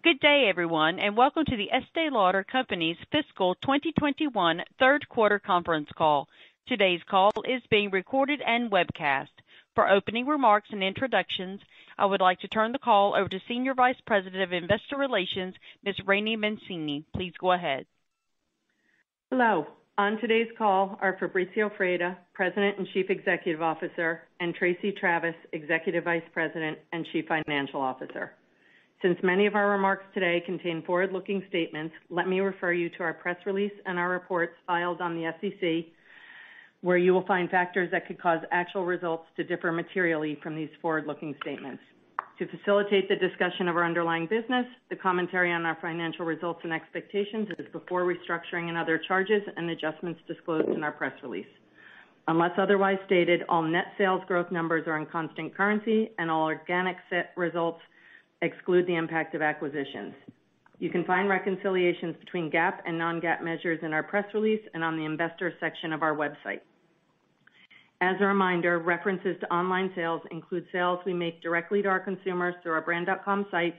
Good day, everyone, and welcome to the Estee Lauder Companies Fiscal 2021 third quarter conference call. Today's call is being recorded and webcast. For opening remarks and introductions, I would like to turn the call over to Senior Vice President of Investor Relations, Ms. Rainey Mancini. Please go ahead. Hello. On today's call are Fabrizio Freda, President and Chief Executive Officer, and Tracey Travis, Executive Vice President and Chief Financial Officer. Since many of our remarks today contain forward-looking statements, let me refer you to our press release and our reports filed on the SEC, where you will find factors that could cause actual results to differ materially from these forward-looking statements. To facilitate the discussion of our underlying business, the commentary on our financial results and expectations is before restructuring and other charges and adjustments disclosed in our press release. Unless otherwise stated, all net sales growth numbers are in constant currency and all organic set results exclude the impact of acquisitions. You can find reconciliations between GAAP and non-GAAP measures in our press release and on the investor section of our website. As a reminder, references to online sales include sales we make directly to our consumers through our brand.com sites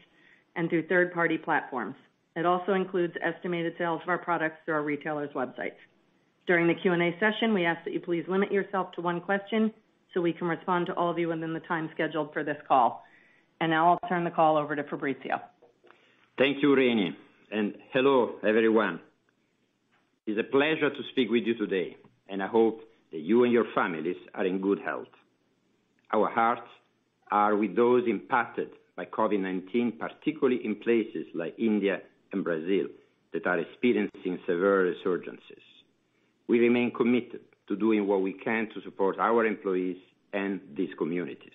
and through third-party platforms. It also includes estimated sales of our products through our retailers' websites. During the Q&A session, we ask that you please limit yourself to one question so we can respond to all of you within the time scheduled for this call. And now I'll turn the call over to Fabrizio. Thank you, Rainey, and hello, everyone. It's a pleasure to speak with you today, and I hope that you and your families are in good health. Our hearts are with those impacted by COVID-19, particularly in places like India and Brazil that are experiencing severe resurgences. We remain committed to doing what we can to support our employees and these communities.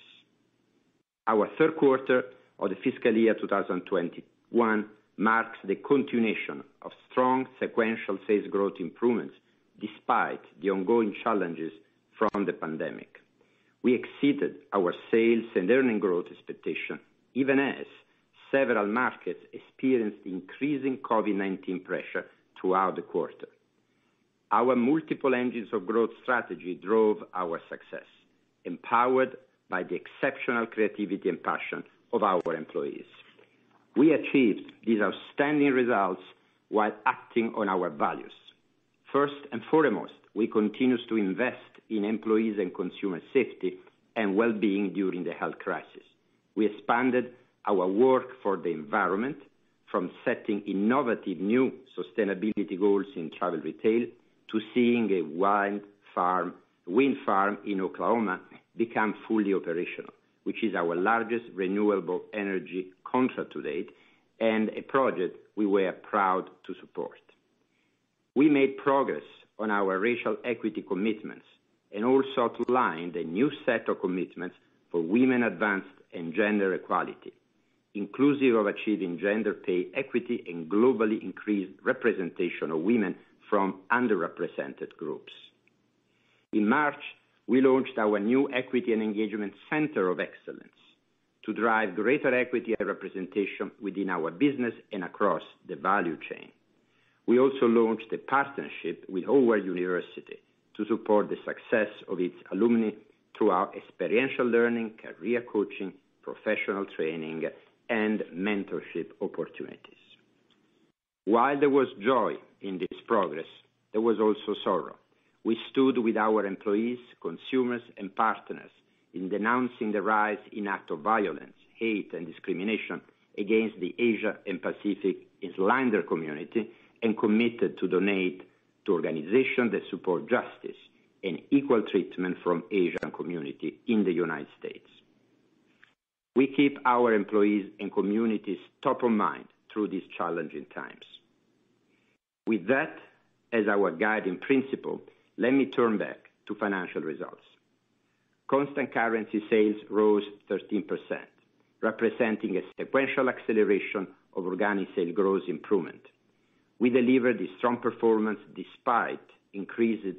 Our third quarter of the fiscal year 2021 marks the continuation of strong sequential sales growth improvements despite the ongoing challenges from the pandemic. We exceeded our sales and earnings growth expectation, even as several markets experienced increasing COVID-19 pressure throughout the quarter. Our multiple engines of growth strategy drove our success, empowered by the exceptional creativity and passion of our employees. We achieved these outstanding results while acting on our values. First and foremost, we continue to invest in employees and consumer safety and well-being during the health crisis. We expanded our work for the environment, from setting innovative new sustainability goals in travel retail to seeing a wind farm in Oklahoma become fully operational, which is our largest renewable energy contract to date and a project we were proud to support. We made progress on our racial equity commitments and also outlined a new set of commitments for women advanced and gender equality, inclusive of achieving gender pay equity and globally increased representation of women from underrepresented groups. In March, we launched our new Equity and Engagement Center of Excellence to drive greater equity and representation within our business and across the value chain. We also launched a partnership with Howard University to support the success of its alumni through our experiential learning, career coaching, professional training, and mentorship opportunities. While there was joy in this progress, there was also sorrow. We stood with our employees, consumers, and partners in denouncing the rise in acts of violence, hate, and discrimination against the Asia and Pacific Islander community and committed to donate to organizations that support justice and equal treatment from Asian community in the United States. We keep our employees and communities top of mind through these challenging times. With that as our guiding principle, let me turn back to financial results. Constant currency sales rose 13%, representing a sequential acceleration of organic sales growth improvement. We delivered a strong performance despite increased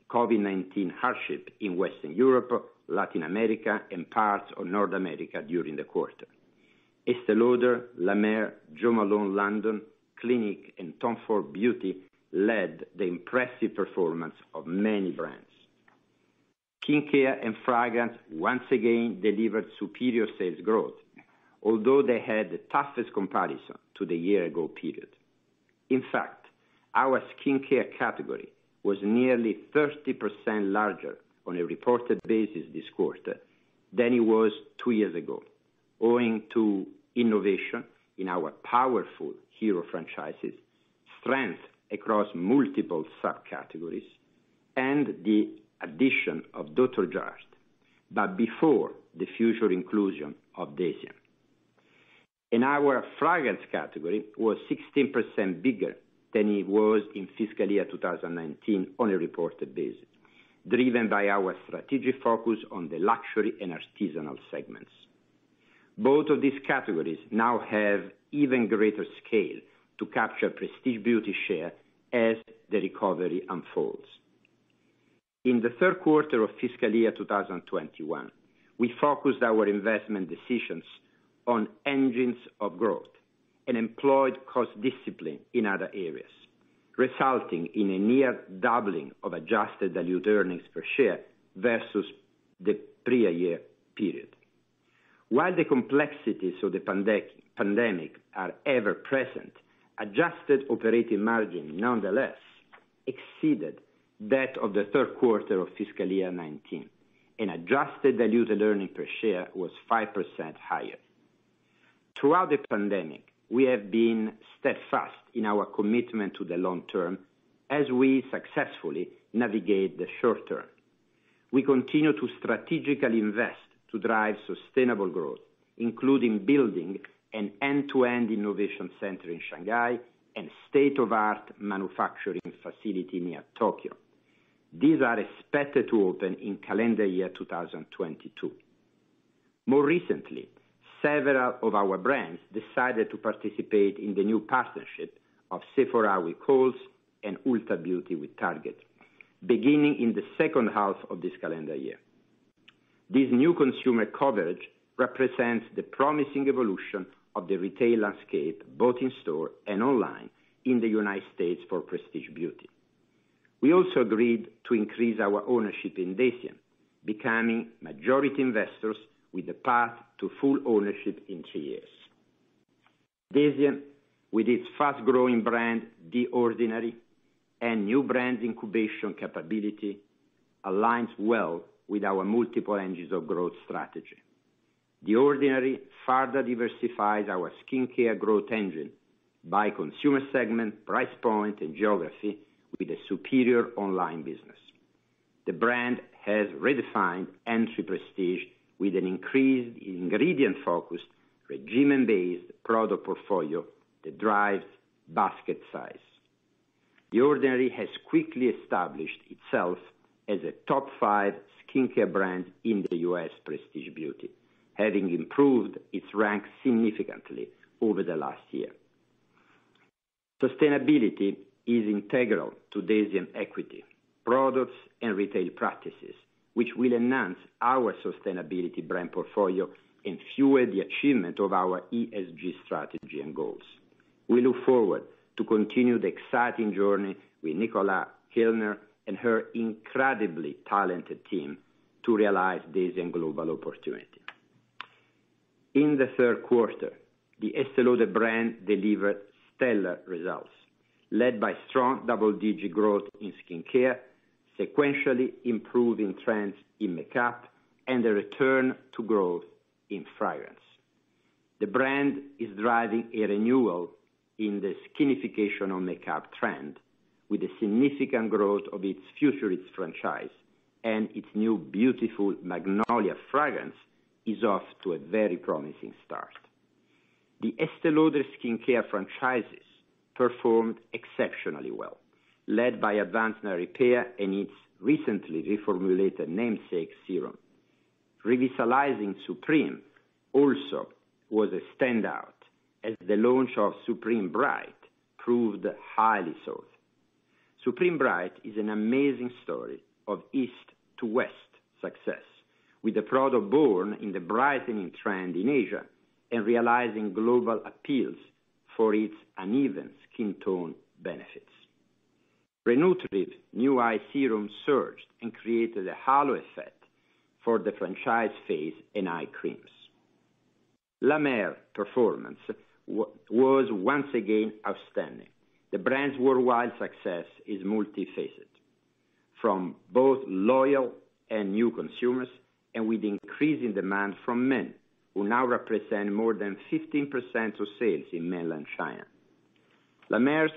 COVID-19 hardship in Western Europe, Latin America, and parts of North America during the quarter. Estee Lauder, La Mer, Jo Malone London, Clinique, and Tom Ford Beauty led the impressive performance of many brands. Skincare and fragrance once again delivered superior sales growth. although they had the toughest comparison to the year-ago period. In fact, our skincare category was nearly 30% larger on a reported basis this quarter than it was 2 years ago, owing to innovation in our powerful hero franchises, strength across multiple subcategories, and the addition of Dr. Jart, but before the future inclusion of Deciem. And our fragrance category was 16% bigger than it was in fiscal year 2019 on a reported basis, driven by our strategic focus on the luxury and artisanal segments. Both of these categories now have even greater scale to capture prestige beauty share as the recovery unfolds. In the third quarter of fiscal year 2021, we focused our investment decisions on engines of growth and employed cost discipline in other areas, resulting in a near doubling of adjusted diluted earnings per share versus the prior year period. While the complexities of the pandemic are ever present, adjusted operating margin nonetheless exceeded that of the third quarter of fiscal year 19, and adjusted diluted earnings per share was 5% higher. Throughout the pandemic, we have been steadfast in our commitment to the long term as we successfully navigate the short term. We continue to strategically invest to drive sustainable growth, including building an end-to-end innovation center in Shanghai and state-of-art manufacturing facility near Tokyo. These are expected to open in calendar year 2022. More recently, several of our brands decided to participate in the new partnership of Sephora with Kohl's and Ulta Beauty with Target, beginning in the second half of this calendar year. This new consumer coverage represents the promising evolution of the retail landscape, both in store and online, in the United States for prestige beauty. We also agreed to increase our ownership in Deciem, becoming majority investors with a path to full ownership in 3 years. Deciem, with its fast-growing brand, The Ordinary, and new brand incubation capability, aligns well with our multiple engines of growth strategy. The Ordinary further diversifies our skincare growth engine by consumer segment, price point, and geography with a superior online business. The brand has redefined entry prestige with an increased ingredient-focused, regimen-based product portfolio that drives basket size. The Ordinary has quickly established itself as a top 5 skincare brand in the U.S. prestige beauty, having improved its rank significantly over the last year. Sustainability is integral to Deciem equity, products, and retail practices, which will enhance our sustainability brand portfolio and fuel the achievement of our ESG strategy and goals. We look forward to continue the exciting journey with Nicola Kellner and her incredibly talented team to realize Deciem global opportunity. In the third quarter, the Estee Lauder brand delivered stellar results, led by strong double-digit growth in skincare, sequentially improving trends in makeup, and a return to growth in fragrance. The brand is driving a renewal in the skinification of makeup trend with a significant growth of its Futurist franchise, and its new beautiful Magnolia fragrance is off to a very promising start. The Estee Lauder skincare franchises performed exceptionally well, led by Advanced Night Repair and its recently reformulated namesake serum. Revitalizing Supreme also was a standout, as the launch of Supreme Bright proved highly sought. Supreme Bright is an amazing story of east to west success, with the product born in the brightening trend in Asia and realizing global appeals for its uneven skin tone benefits. Re-Nutriv new eye serum surged and created a halo effect for the franchise face and eye creams. La Mer performance was once again outstanding. The brand's worldwide success is multifaceted, from both loyal and new consumers, and with increasing demand from men, who now represent more than 15% of sales in mainland China. La Mer's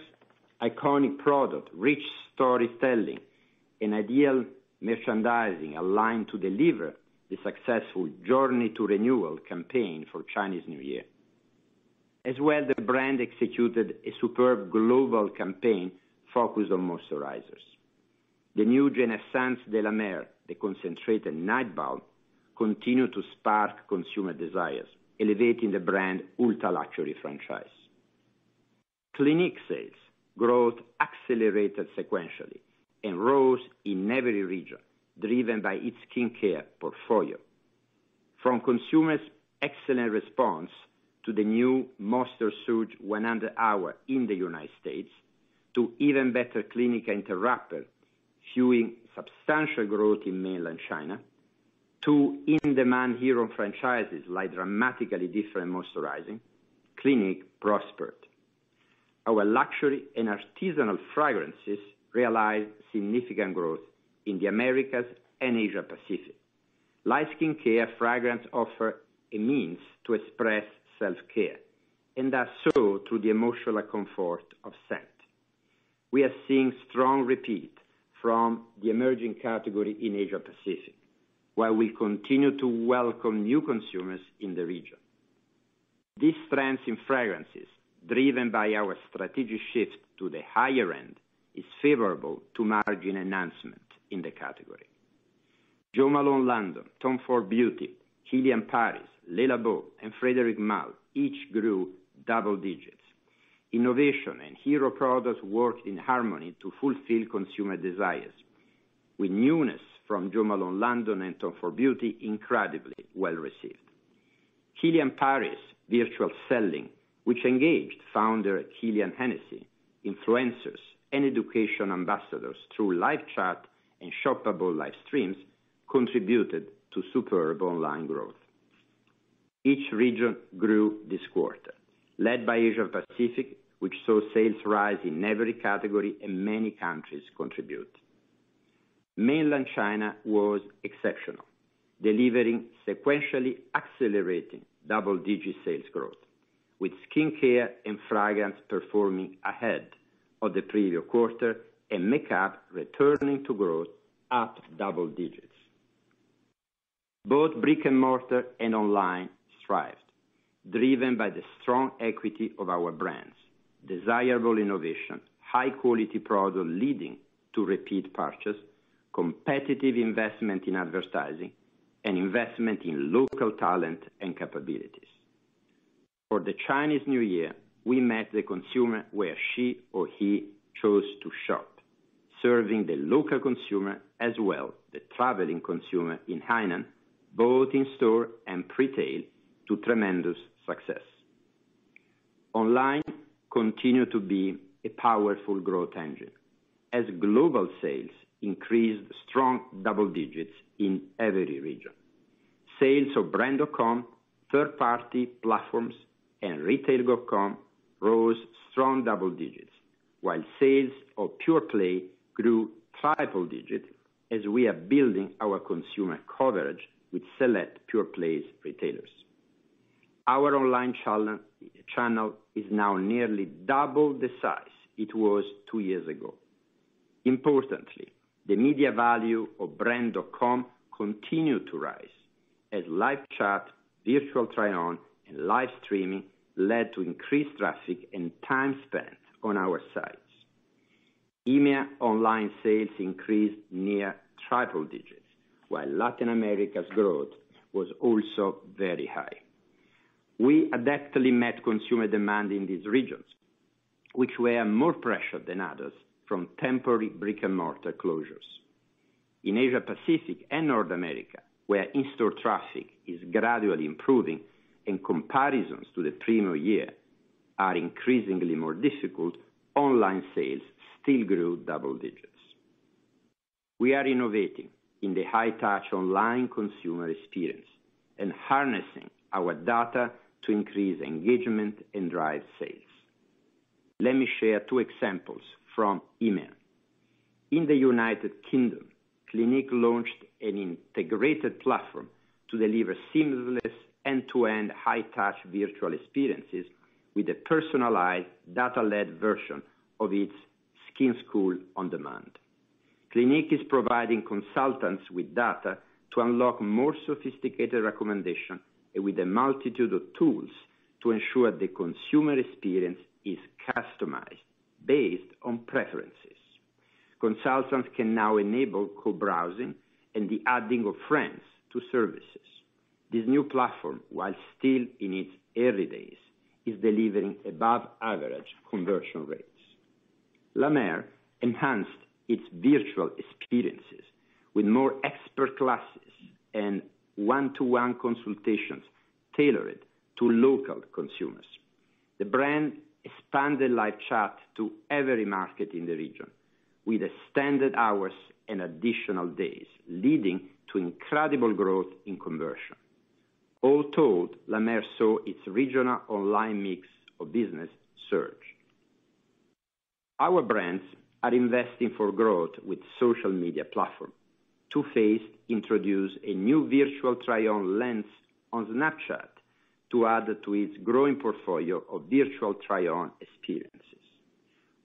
iconic product, rich storytelling, and ideal merchandising aligned to deliver the successful Journey to Renewal campaign for Chinese New Year. As well, the brand executed a superb global campaign focused on moisturizers. The new Genaissance de la Mer, the concentrated night balm, continued to spark consumer desires, elevating the brand ultra-luxury franchise. Clinique sales growth accelerated sequentially and rose in every region, driven by its skincare portfolio. From consumers' excellent response to the new Moisture Surge 100 Hour in the United States, to even better Clinique Interrupter, fueling substantial growth in mainland China, to in-demand hero franchises like Dramatically Different Moisturizing, Clinique prospered. Our luxury and artisanal fragrances realized significant growth in the Americas and Asia Pacific. Light skincare fragrance offer a means to express self-care, and does so through the emotional comfort of scent. We are seeing strong repeat from the emerging category in Asia Pacific, while we continue to welcome new consumers in the region. These trends in fragrances, driven by our strategic shift to the higher end, is favorable to margin enhancement in the category. Jo Malone London, Tom Ford Beauty, Kilian Paris, Le Labo, and Frederic Malle each grew double digits. Innovation and hero products worked in harmony to fulfill consumer desires, with newness from Jo Malone London and Tom Ford Beauty incredibly well received. Kilian Paris virtual selling, which engaged founder Kilian Hennessy, influencers, and education ambassadors through live chat and shoppable live streams, contributed to superb online growth. Each region grew this quarter, led by Asia Pacific, which saw sales rise in every category and many countries contribute. Mainland China was exceptional, delivering sequentially accelerating double-digit sales growth, with skincare and fragrance performing ahead of the previous quarter and makeup returning to growth up double digits. Both brick and mortar and online thrived, driven by the strong equity of our brands, desirable innovation, high-quality product leading to repeat purchase, competitive investment in advertising, and investment in local talent and capabilities. For the Chinese New Year, we met the consumer where she or he chose to shop, serving the local consumer as well the traveling consumer in Hainan, both in store and pre-tail, to tremendous success. Online continued to be a powerful growth engine, as global sales increased strong double digits in every region. Sales of brand.com, third-party platforms, and retail.com rose strong double digits, while sales of pure play grew triple digits as we are building our consumer coverage with select pure plays retailers. Our online channel is now nearly double the size it was 2 years ago. Importantly, the media value of brand.com continued to rise as live chat, virtual try-on, and live streaming led to increased traffic and time spent on our sites. EMEA online sales increased near triple digits, while Latin America's growth was also very high. We adeptly met consumer demand in these regions, which were more pressured than others from temporary brick-and-mortar closures. In Asia Pacific and North America, where in-store traffic is gradually improving and comparisons to the previous year are increasingly more difficult, online sales still grew double digits. We are innovating in the high-touch online consumer experience and harnessing our data to increase engagement and drive sales. Let me share 2 examples from EMEA. In the United Kingdom, Clinique launched an integrated platform to deliver seamless end-to-end high-touch virtual experiences with a personalized data-led version of its Skin School on Demand. Clinique is providing consultants with data to unlock more sophisticated recommendations and with a multitude of tools to ensure the consumer experience is customized based on preferences. Consultants can now enable co-browsing and the adding of friends to services. This new platform, while still in its early days, is delivering above average conversion rates. La Mer enhanced its virtual experiences with more expert classes and one-to-one consultations tailored to local consumers. The brand expanded live chat to every market in the region with extended hours and additional days, leading to incredible growth in conversion. All told, La Mer saw its regional online mix of business surge. Our brands are investing for growth with social media platform. Too Faced introduced a new virtual try-on lens on Snapchat to add to its growing portfolio of virtual try-on experiences.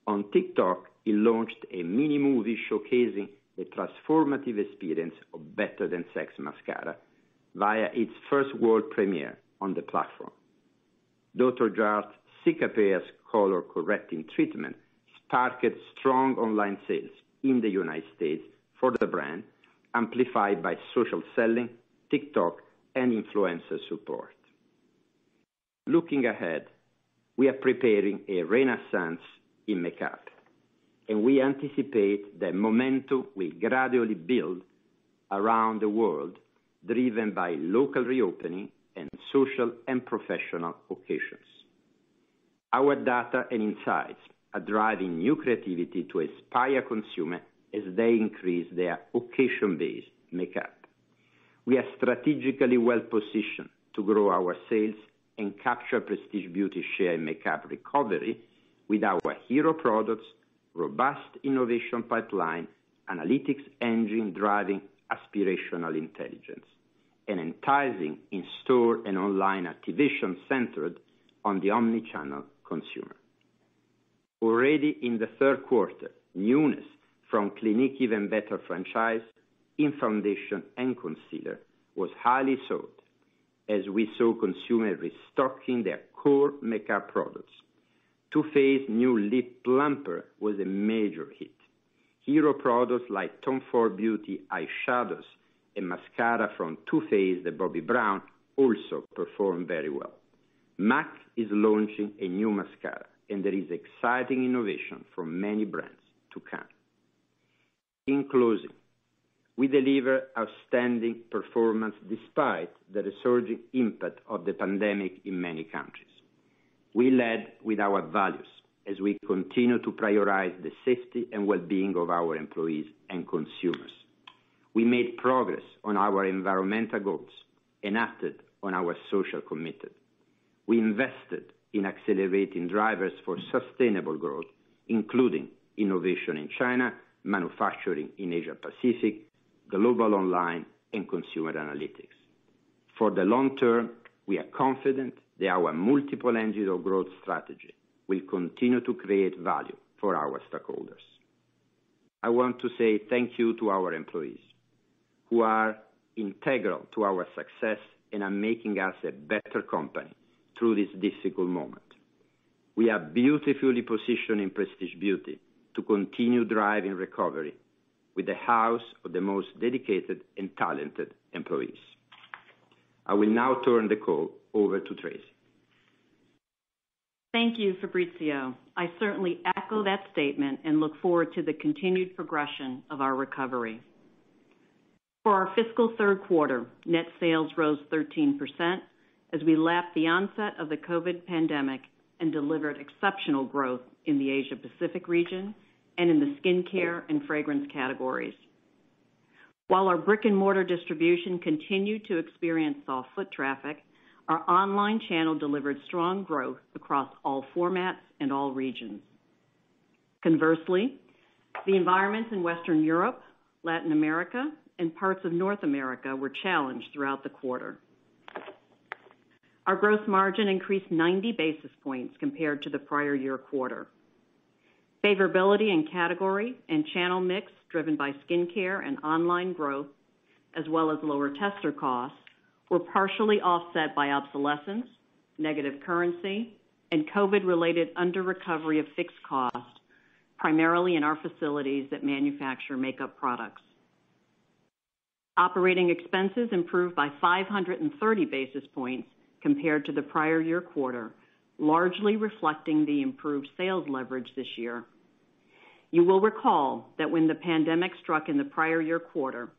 On TikTok, it launched a mini movie showcasing the transformative experience of Better Than Sex mascara via its first world premiere on the platform. Dr. Jart's Cicapair's color correcting treatment sparked strong online sales in the United States for the brand, amplified by social selling, TikTok, and influencer support. Looking ahead, we are preparing a renaissance in makeup, and we anticipate that momentum will gradually build around the world, driven by local reopening and social and professional occasions. Our data and insights are driving new creativity to inspire consumers as they increase their occasion-based makeup. We are strategically well-positioned to grow our sales and capture prestige beauty share in makeup recovery with our hero products, robust innovation pipeline, analytics engine driving aspirational intelligence, and enticing in-store and online activation centered on the omni-channel consumer. Already in the third quarter, newness from Clinique Even Better franchise in foundation and concealer was highly sought as we saw consumers restocking their core makeup products. Too Faced new lip plumper was a major hit. Hero products like Tom Ford Beauty eyeshadows and mascara from Too Faced and Bobbi Brown also performed very well. MAC is launching a new mascara, and there is exciting innovation from many brands to come. In closing, we deliver outstanding performance despite the resurging impact of the pandemic in many countries. We led with our values as we continue to prioritize the safety and well-being of our employees and consumers. We made progress on our environmental goals and acted on our social commitment. We invested in accelerating drivers for sustainable growth, including innovation in China, manufacturing in Asia Pacific, global online, and consumer analytics. For the long term, we are confident that our multiple engines of growth strategy will continue to create value for our stakeholders. I want to say thank you to our employees who are integral to our success and are making us a better company through this difficult moment. We are beautifully positioned in prestige beauty to continue driving recovery with the house of the most dedicated and talented employees. I will now turn the call over to Tracy. Thank you, Fabrizio. I certainly echo that statement and look forward to the continued progression of our recovery. For our fiscal third quarter, net sales rose 13% as we lapped the onset of the COVID pandemic and delivered exceptional growth in the Asia Pacific region and in the skincare and fragrance categories. While our brick and mortar distribution continued to experience soft foot traffic, our online channel delivered strong growth across all formats and all regions. Conversely, the environments in Western Europe, Latin America, and parts of North America were challenged throughout the quarter. Our gross margin increased 90 basis points compared to the prior year quarter. Favorability in category and channel mix driven by skincare and online growth, as well as lower tester costs, were partially offset by obsolescence, negative currency, and COVID-related under-recovery of fixed costs, primarily in our facilities that manufacture makeup products. Operating expenses improved by 530 basis points compared to the prior year quarter, largely reflecting the improved sales leverage this year. You will recall that when the pandemic struck in the prior year quarter,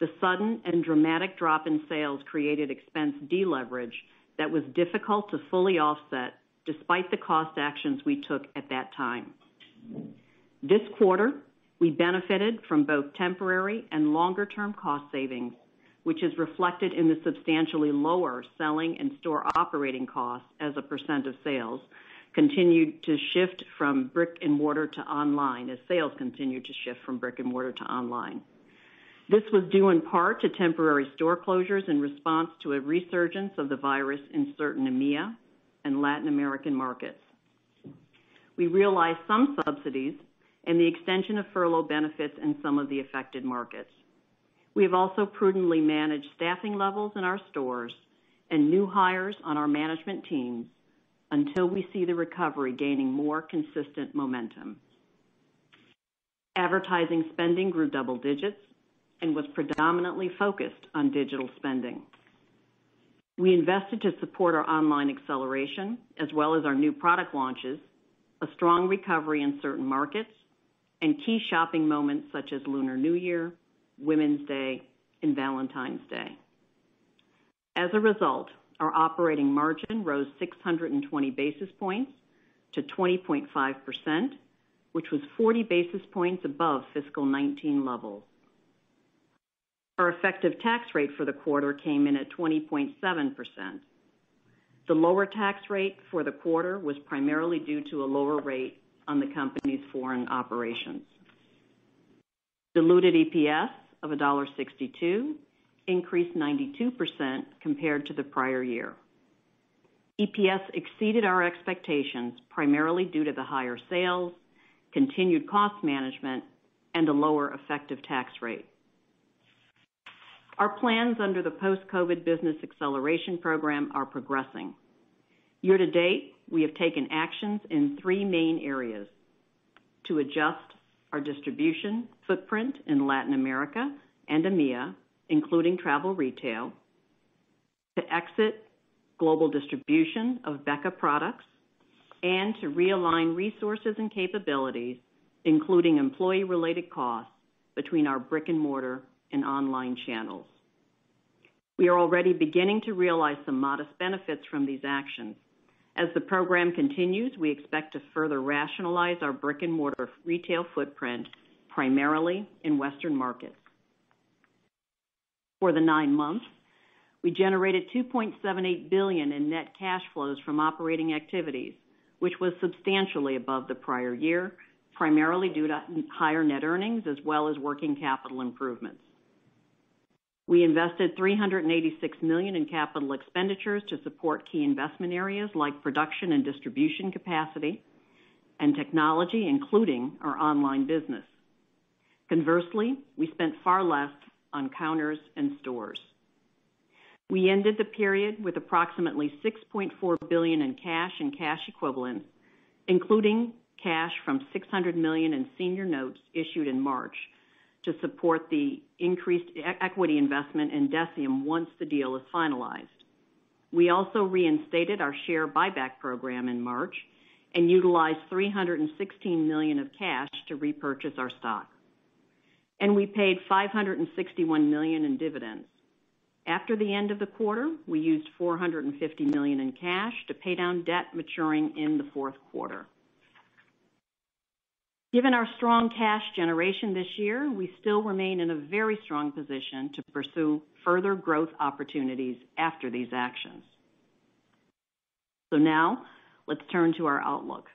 the sudden and dramatic drop in sales created expense deleverage that was difficult to fully offset despite the cost actions we took at that time. This quarter, we benefited from both temporary and longer-term cost savings, which is reflected in the substantially lower selling and store operating costs as a percent of sales, continued to shift from brick and mortar to online as sales continued to shift from brick and mortar to online. This was due in part to temporary store closures in response to a resurgence of the virus in certain EMEA and Latin American markets. We realized some subsidies and the extension of furlough benefits in some of the affected markets. We have also prudently managed staffing levels in our stores and new hires on our management teams until we see the recovery gaining more consistent momentum. Advertising spending grew double digits and was predominantly focused on digital spending. We invested to support our online acceleration as well as our new product launches, a strong recovery in certain markets, and key shopping moments such as Lunar New Year, Women's Day, and Valentine's Day. As a result, our operating margin rose 620 basis points to 20.5%, which was 40 basis points above fiscal 19 levels. Our effective tax rate for the quarter came in at 20.7%. The lower tax rate for the quarter was primarily due to a lower rate on the company's foreign operations. Diluted EPS of $1.62 increased 92% compared to the prior year. EPS exceeded our expectations primarily due to the higher sales, continued cost management, and a lower effective tax rate. Our plans under the Post-COVID Business Acceleration Program are progressing. Year to date, we have taken actions in three main areas: to adjust our distribution footprint in Latin America and EMEA, including travel retail, to exit global distribution of Becca products, and to realign resources and capabilities, including employee-related costs, between our brick and mortar and online channels. We are already beginning to realize some modest benefits from these actions. As the program continues, we expect to further rationalize our brick and mortar retail footprint, primarily in Western markets. For the 9 months, we generated $2.78 billion in net cash flows from operating activities, which was substantially above the prior year, primarily due to higher net earnings as well as working capital improvements. We invested $386 million in capital expenditures to support key investment areas like production and distribution capacity and technology, including our online business. Conversely, we spent far less on counters and stores. We ended the period with approximately $6.4 billion in cash and cash equivalents, including cash from $600 million in senior notes issued in March to support the increased equity investment in Deciem once the deal is finalized. We also reinstated our share buyback program in March and utilized $316 million of cash to repurchase our stock. And we paid $561 million in dividends. After the end of the quarter, we used $450 million in cash to pay down debt maturing in the fourth quarter. Given our strong cash generation this year, we still remain in a very strong position to pursue further growth opportunities after these actions. Now, let's turn to our outlook.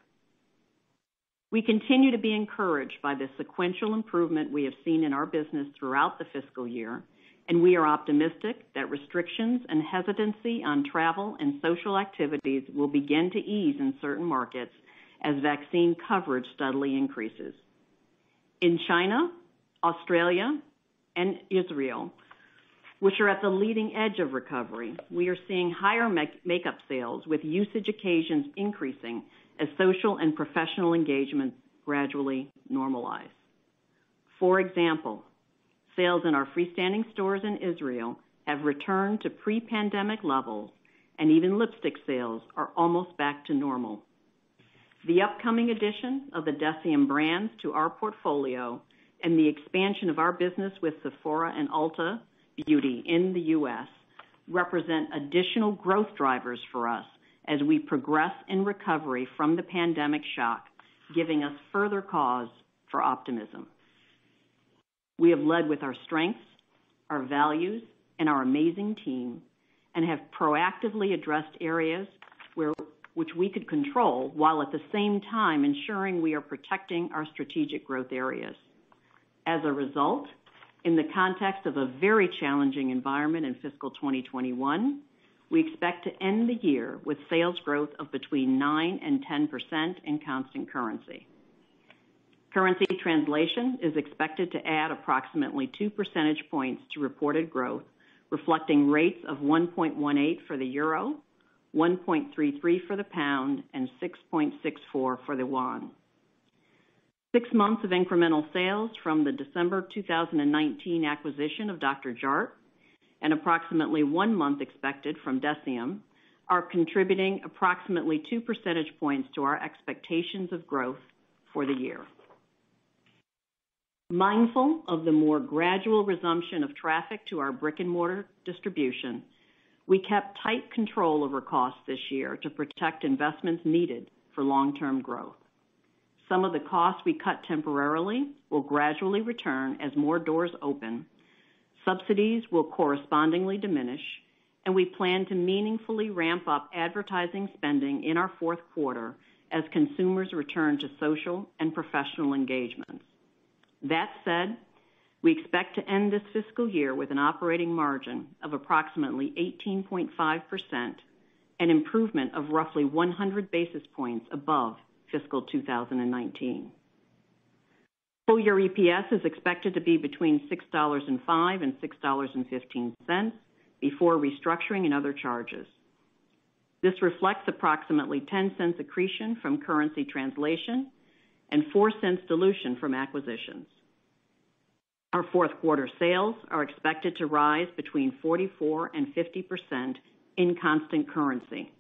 We continue to be encouraged by the sequential improvement we have seen in our business throughout the fiscal year, and we are optimistic that restrictions and hesitancy on travel and social activities will begin to ease in certain markets as vaccine coverage steadily increases. In China, Australia, and Israel, which are at the leading edge of recovery, we are seeing higher makeup sales with usage occasions increasing as social and professional engagements gradually normalize. For example, sales in our freestanding stores in Israel have returned to pre-pandemic levels, and even lipstick sales are almost back to normal. The upcoming addition of the Deciem brands to our portfolio and the expansion of our business with Sephora and Ulta Beauty in the U.S. represent additional growth drivers for us as we progress in recovery from the pandemic shock, giving us further cause for optimism. We have led with our strengths, our values, and our amazing team, and have proactively addressed areas which we could control, while at the same time ensuring we are protecting our strategic growth areas. As a result, in the context of a very challenging environment in fiscal 2021, we expect to end the year with sales growth of between 9% and 10% in constant currency. Currency translation is expected to add approximately 2 percentage points to reported growth, reflecting rates of 1.18 for the euro, 1.33 for the pound, and 6.64 for the yuan. 6 months of incremental sales from the December 2019 acquisition of Dr. Jart and approximately 1 month expected from Deciem are contributing approximately 2 percentage points to our expectations of growth for the year. Mindful of the more gradual resumption of traffic to our brick-and-mortar distribution, we kept tight control over costs this year to protect investments needed for long-term growth. Some of the costs we cut temporarily will gradually return as more doors open. Subsidies will correspondingly diminish, and we plan to meaningfully ramp up advertising spending in our fourth quarter as consumers return to social and professional engagements. That said, we expect to end this fiscal year with an operating margin of approximately 18.5%, an improvement of roughly 100 basis points above fiscal 2019. Full year EPS is expected to be between $6.05 and $6.15 before restructuring and other charges. This reflects approximately 10 cents accretion from currency translation and 4 cents dilution from acquisitions. Our fourth quarter sales are expected to rise between 44% and 50% in constant currency.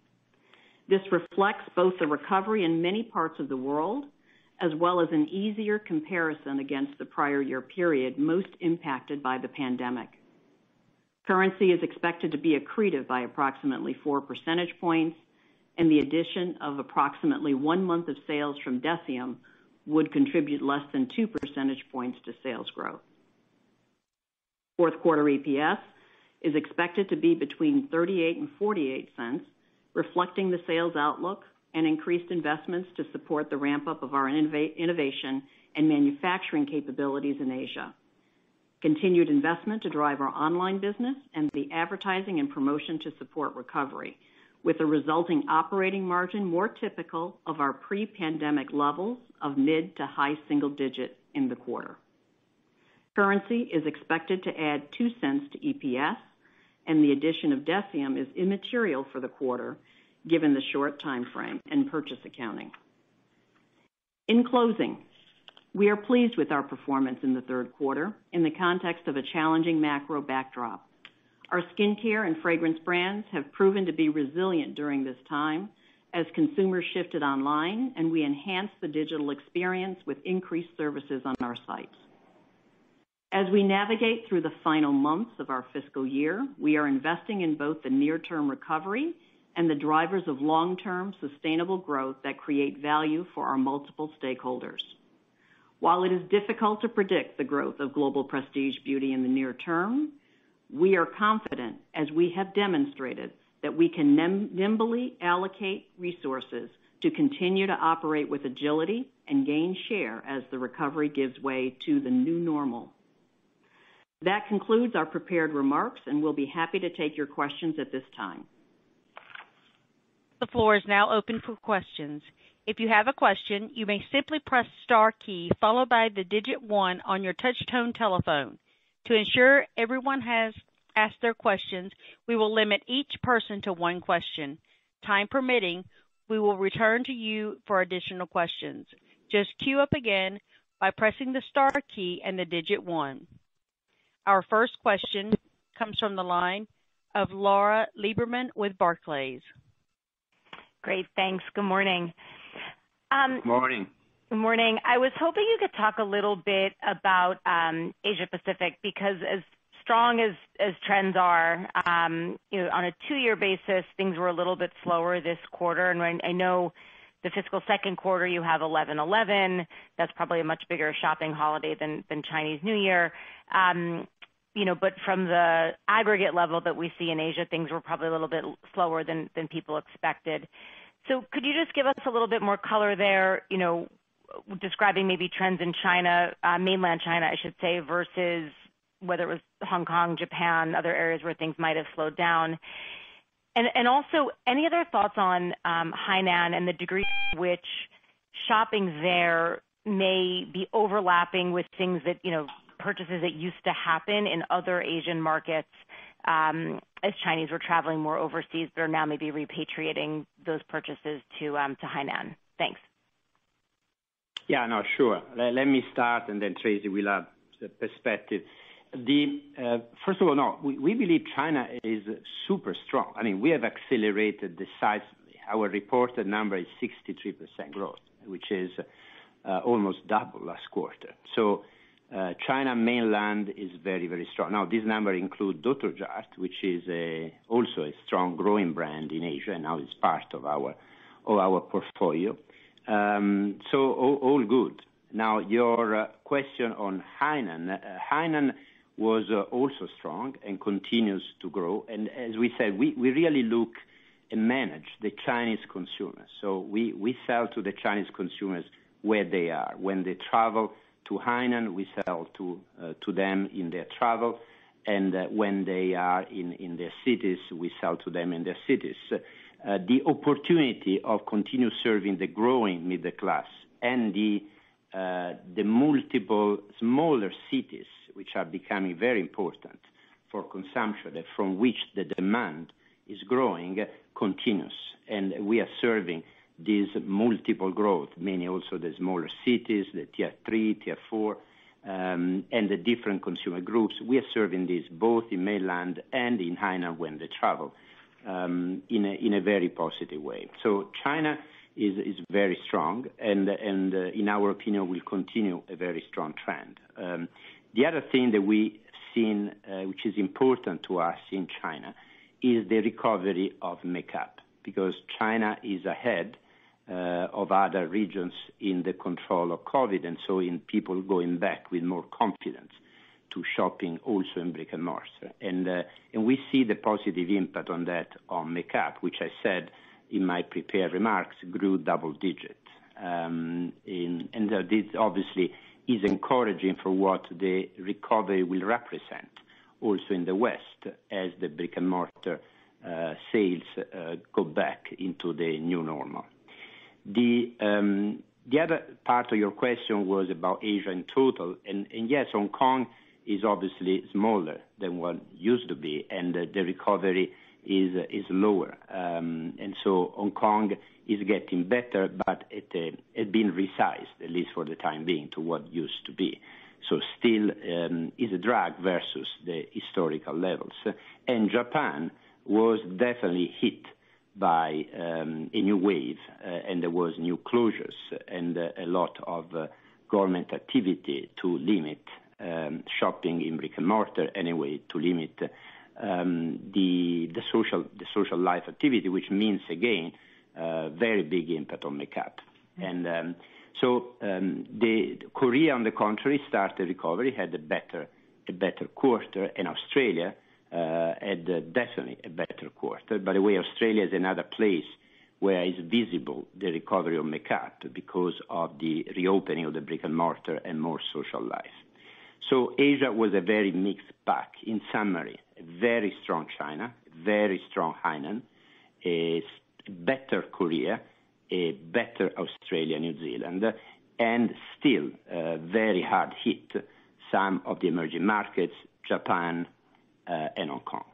This reflects both the recovery in many parts of the world, as well as an easier comparison against the prior year period most impacted by the pandemic. Currency is expected to be accretive by approximately 4 percentage points, and the addition of approximately 1 month of sales from Deciem would contribute less than 2 percentage points to sales growth. Fourth quarter EPS is expected to be between 38 and 48 cents, reflecting the sales outlook and increased investments to support the ramp-up of our innovation and manufacturing capabilities in Asia. Continued investment to drive our online business and the advertising and promotion to support recovery, with a resulting operating margin more typical of our pre-pandemic levels of mid to high single digit in the quarter. Currency is expected to add 2 cents to EPS, and the addition of Deciem is immaterial for the quarter, given the short time frame and purchase accounting. In closing, we are pleased with our performance in the third quarter in the context of a challenging macro backdrop. Our skincare and fragrance brands have proven to be resilient during this time as consumers shifted online, and we enhanced the digital experience with increased services on our sites. As we navigate through the final months of our fiscal year, we are investing in both the near-term recovery and the drivers of long-term sustainable growth that create value for our multiple stakeholders. While it is difficult to predict the growth of global prestige beauty in the near term, we are confident, as we have demonstrated, that we can nimbly allocate resources to continue to operate with agility and gain share as the recovery gives way to the new normal. That concludes our prepared remarks, and we'll be happy to take your questions at this time. The floor is now open for questions. If you have a question, you may simply press star key followed by the digit 1 on your touch-tone telephone. To ensure everyone has asked their questions, we will limit each person to 1 question. Time permitting, we will return to you for additional questions. Just queue up again by pressing the star key and the digit 1. Our first question comes from the line of Laura Lieberman with Barclays. Great, thanks. Good morning. Morning. Good morning. I was hoping you could talk a little bit about Asia Pacific, because as strong as trends are, on a 2-year basis, things were a little bit slower this quarter. And I know the fiscal second quarter you have 11/11. That's probably a much bigger shopping holiday than Chinese New Year. But from the aggregate level that we see in Asia, things were probably a little bit slower than people expected. So could you just give us a little bit more color there, describing maybe trends in China, mainland China, I should say, versus whether it was Hong Kong, Japan, other areas where things might have slowed down. And also, any other thoughts on Hainan and the degree to which shopping there may be overlapping with things that, purchases that used to happen in other Asian markets as Chinese were traveling more overseas, but are now maybe repatriating those purchases to Hainan? Thanks. Yeah, no, sure. Let me start, and then Tracy will add the perspective. First of all, no, we believe China is super strong. I mean, we have accelerated decisively. Our reported number is 63% growth, which is almost double last quarter. So China mainland is very, very strong. Now, this number includes Dr. Jart, which is also a strong growing brand in Asia, and now it's part of our portfolio. So all good. Now, your question on Hainan. Hainan was also strong and continues to grow. And as we said, we really look and manage the Chinese consumers. So we sell to the Chinese consumers where they are. When they travel to Hainan, we sell to them in their travel. And when they are in their cities, we sell to them in their cities. The opportunity of continue serving the growing middle class and the multiple smaller cities, which are becoming very important for consumption, from which the demand is growing, continues. And we are serving this multiple growth, meaning also the smaller cities, the tier 3, tier 4, and the different consumer groups. We are serving this both in mainland and in Hainan when they travel in a very positive way. So China is very strong, and in our opinion will continue a very strong trend. The other thing that we've seen, which is important to us in China, is the recovery of makeup, because China is ahead of other regions in the control of COVID, and so in people going back with more confidence to shopping also in brick and mortar. And we see the positive impact on that on makeup, which I said in my prepared remarks grew double digit. And this obviously is encouraging for what the recovery will represent also in the West as the brick and mortar sales go back into the new normal. The other part of your question was about Asia in total, and yes, Hong Kong is obviously smaller than what used to be, and the recovery is lower. And so Hong Kong is getting better, but it has been resized, at least for the time being, to what used to be. So still is a drag versus the historical levels. And Japan was definitely hit by a new wave, and there was new closures and a lot of government activity to limit shopping in brick and mortar, anyway, to limit the social life activity, which means again very big impact on makeup. And so the Korea, on the contrary, started recovery, had a better quarter, and Australia had definitely a better quarter. By the way, Australia is another place where is visible the recovery of makeup because of the reopening of the brick and mortar and more social life. So Asia was a very mixed bag. In summary, a very strong China, very strong Hainan, a better Korea, a better Australia, New Zealand, and still very hard hit some of the emerging markets, Japan and Hong Kong.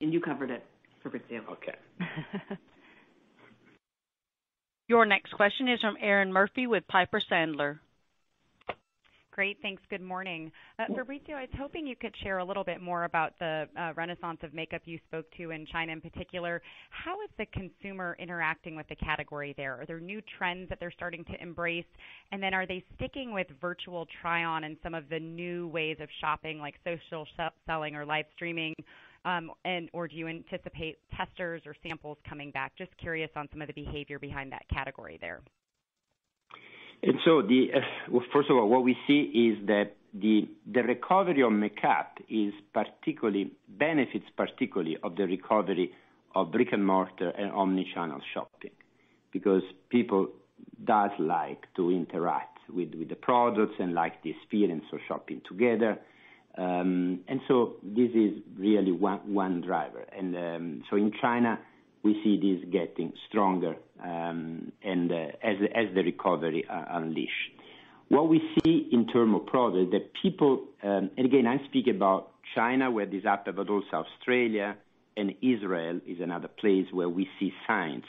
And you covered it, Fabrizio. Okay. Your next question is from Erin Murphy with Piper Sandler. Great, thanks. Good morning. Fabrizio, I was hoping you could share a little bit more about the renaissance of makeup you spoke to in China in particular. How is the consumer interacting with the category there? Are there new trends that they're starting to embrace? And then are they sticking with virtual try-on and some of the new ways of shopping like social selling or live streaming? Or do you anticipate testers or samples coming back? Just curious on some of the behavior behind that category there. And so, first of all, what we see is that the recovery of makeup is benefits particularly of the recovery of brick and mortar and omni-channel shopping, because people does like to interact with the products and like the experience of shopping together. And so this is really one driver. And so in China, we see this getting stronger and as the recovery unleash. What we see in terms of product, that people, and again, I speak about China where this happened, but also Australia and Israel is another place where we see signs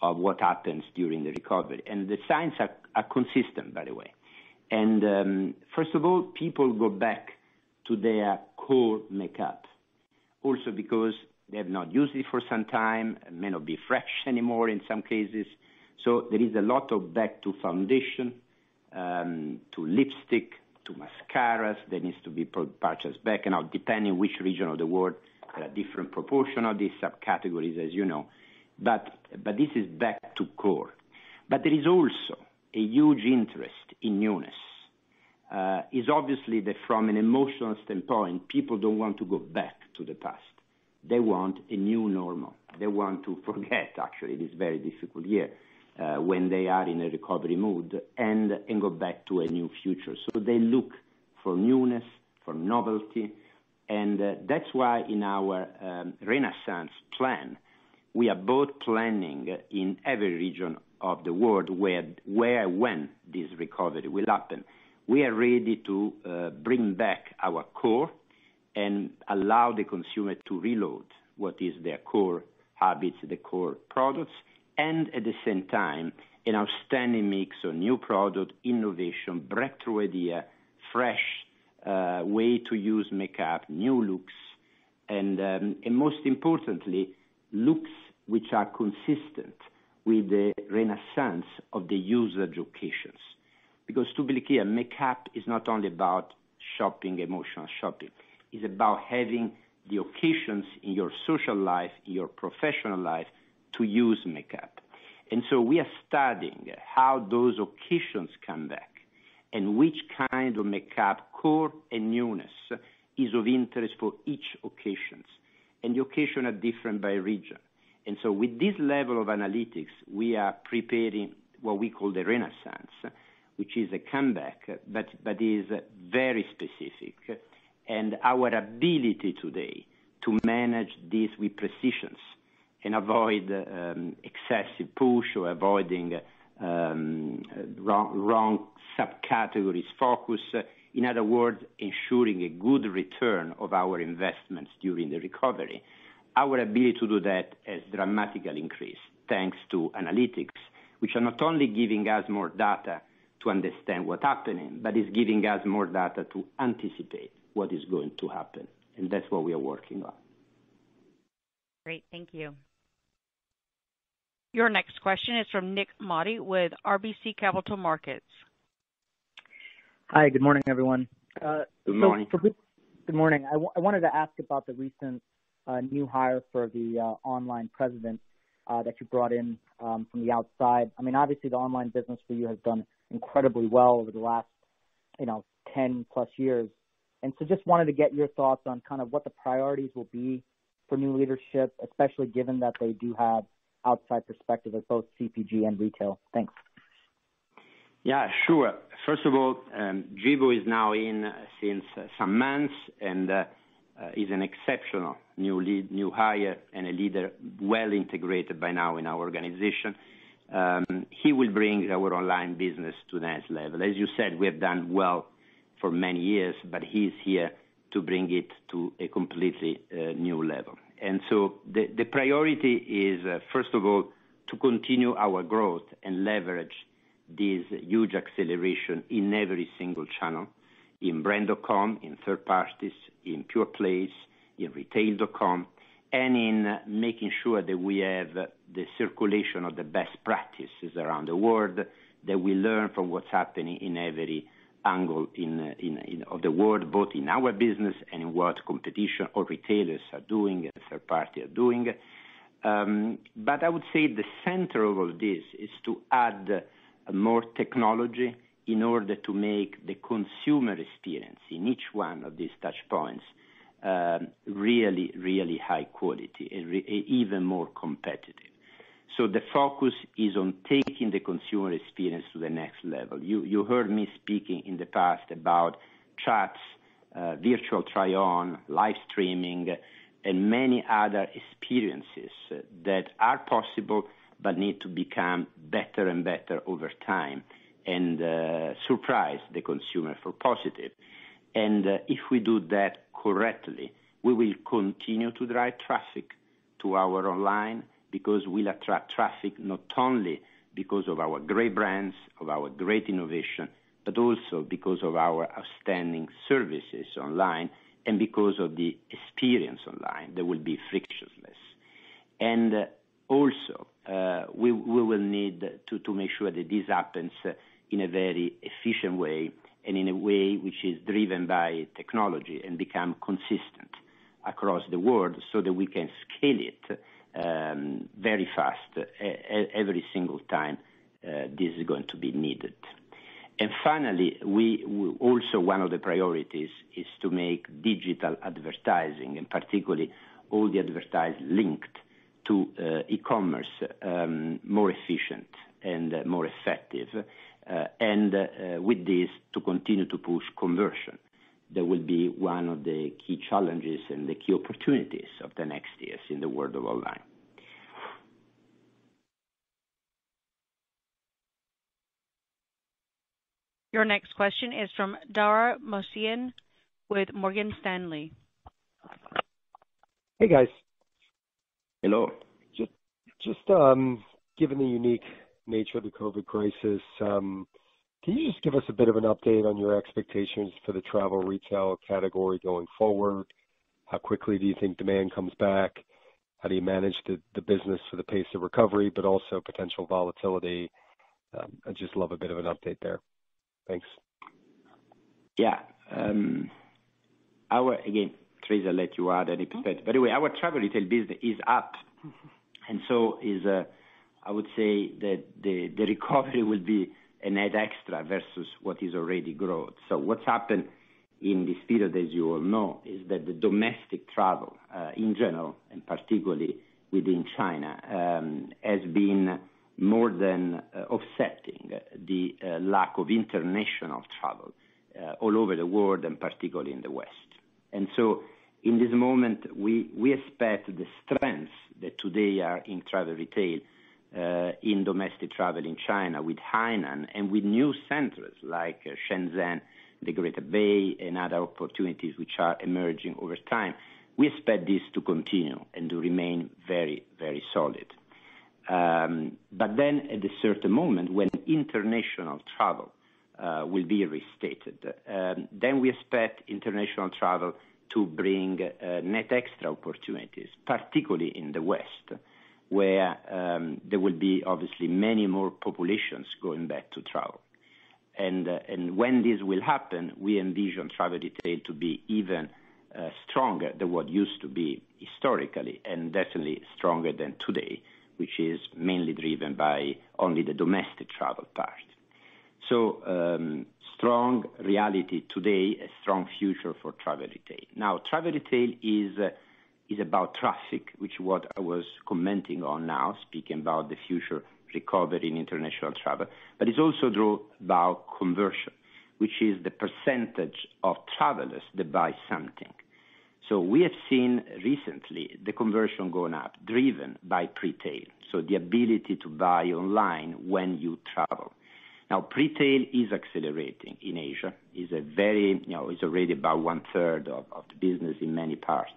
of what happens during the recovery. And the signs are consistent, by the way. And first of all, people go back to their core makeup, also because they have not used it for some time, and may not be fresh anymore in some cases. So there is a lot of back to foundation, to lipstick, to mascaras that needs to be purchased back. And now, depending which region of the world, there are different proportion of these subcategories, as you know. But this is back to core. But there is also a huge interest in newness. Is obviously that from an emotional standpoint, people don't want to go back to the past. They want a new normal. They want to forget, actually, this very difficult year when they are in a recovery mood and go back to a new future. So they look for newness, for novelty, and that's why in our Renaissance plan, we are both planning in every region of the world when this recovery will happen. We are ready to bring back our core and allow the consumer to reload what is their core habits, the core products, and at the same time, an outstanding mix of new product, innovation, breakthrough idea, fresh way to use makeup, new looks, and most importantly, looks which are consistent with the renaissance of the usage occasions. Because to be clear, makeup is not only about shopping, emotional shopping. It's about having the occasions in your social life, in your professional life, to use makeup. And so we are studying how those occasions come back and which kind of makeup, core and newness, is of interest for each occasion. And the occasions are different by region. And so with this level of analytics, we are preparing what we call the Renaissance, which is a comeback, but is very specific. And our ability today to manage this with precision and avoid excessive push or avoiding wrong subcategories focus, in other words, ensuring a good return of our investments during the recovery. Our ability to do that has dramatically increased thanks to analytics, which are not only giving us more data to understand what's happening, but is giving us more data to anticipate what is going to happen. And that's what we are working on. Great, thank you. Your next question is from Nik Modi with RBC Capital Markets. Hi, good morning, everyone. Good morning. Good morning. I wanted to ask about the recent new hire for the online president that you brought in from the outside. I mean, obviously the online business for you has done incredibly well over the last, 10 plus years. Just wanted to get your thoughts on kind of what the priorities will be for new leadership, especially given that they do have outside perspective of both CPG and retail. Thanks. Yeah, sure. First of all, Gibo is now in since some months and is an exceptional new hire and a leader well integrated by now in our organization. He will bring our online business to the next level. As you said, we have done well for many years, but he's here to bring it to a completely new level. And so the priority is, first of all, to continue our growth and leverage this huge acceleration in every single channel, in brand.com, in third parties, in pure plays, in retail.com, and in making sure that we have the circulation of the best practices around the world, that we learn from what's happening in every angle of the world, both in our business and in what competition or retailers are doing and third party are doing. But I would say the center of all this is to add more technology in order to make the consumer experience in each one of these touch points really, really high quality and even more competitive. So the focus is on taking the consumer experience to the next level. You heard me speaking in the past about chats, virtual try-on, live streaming, and many other experiences that are possible but need to become better and better over time and surprise the consumer for positive. And if we do that correctly, we will continue to drive traffic to our online, because we'll attract traffic not only because of our great brands, of our great innovation, but also because of our outstanding services online and because of the experience online that will be frictionless. And also, we will need to make sure that this happens in a very efficient way and in a way which is driven by technology and become consistent across the world so that we can scale it very fast every single time this is going to be needed. And finally, also one of the priorities is to make digital advertising, and particularly all the advertising linked to e-commerce more efficient and more effective, and with this to continue to push conversion. That will be one of the key challenges and the key opportunities of the next years in the world of online. Your next question is from Dara Mohsenian with Morgan Stanley. Hey, guys. Hello. Just given the unique nature of the COVID crisis, can you just give us a bit of an update on your expectations for the travel retail category going forward? How quickly do you think demand comes back? How do you manage the business for the pace of recovery, but also potential volatility? I'd just love a bit of an update there. Thanks. Yeah. Again, Tracy, I'll let you add any perspective. By the way, our travel retail business is up. And so I would say that the recovery will be a net extra versus what is already growth. So what's happened in this period, as you all know, is that the domestic travel in general, and particularly within China, has been more than offsetting the lack of international travel all over the world, and particularly in the West. And so in this moment, we expect the strengths that today are in travel retail in domestic travel in China with Hainan and with new centers like Shenzhen, the Greater Bay, and other opportunities which are emerging over time. We expect this to continue and to remain very, very solid. But then at a certain moment when international travel will be restated, then we expect international travel to bring net extra opportunities, particularly in the West, where there will be obviously many more populations going back to travel. And when this will happen, we envision travel retail to be even stronger than what used to be historically, and definitely stronger than today, which is mainly driven by only the domestic travel part. Strong reality today, a strong future for travel retail. Now, travel retail is about traffic, which is what I was commenting on now, speaking about the future recovery in international travel. But it's also about conversion, which is the percentage of travelers that buy something. So we have seen recently the conversion going up, driven by pre-tail. So the ability to buy online when you travel. Now, pre-tail is accelerating in Asia. Is already about 1/3 of the business in many parts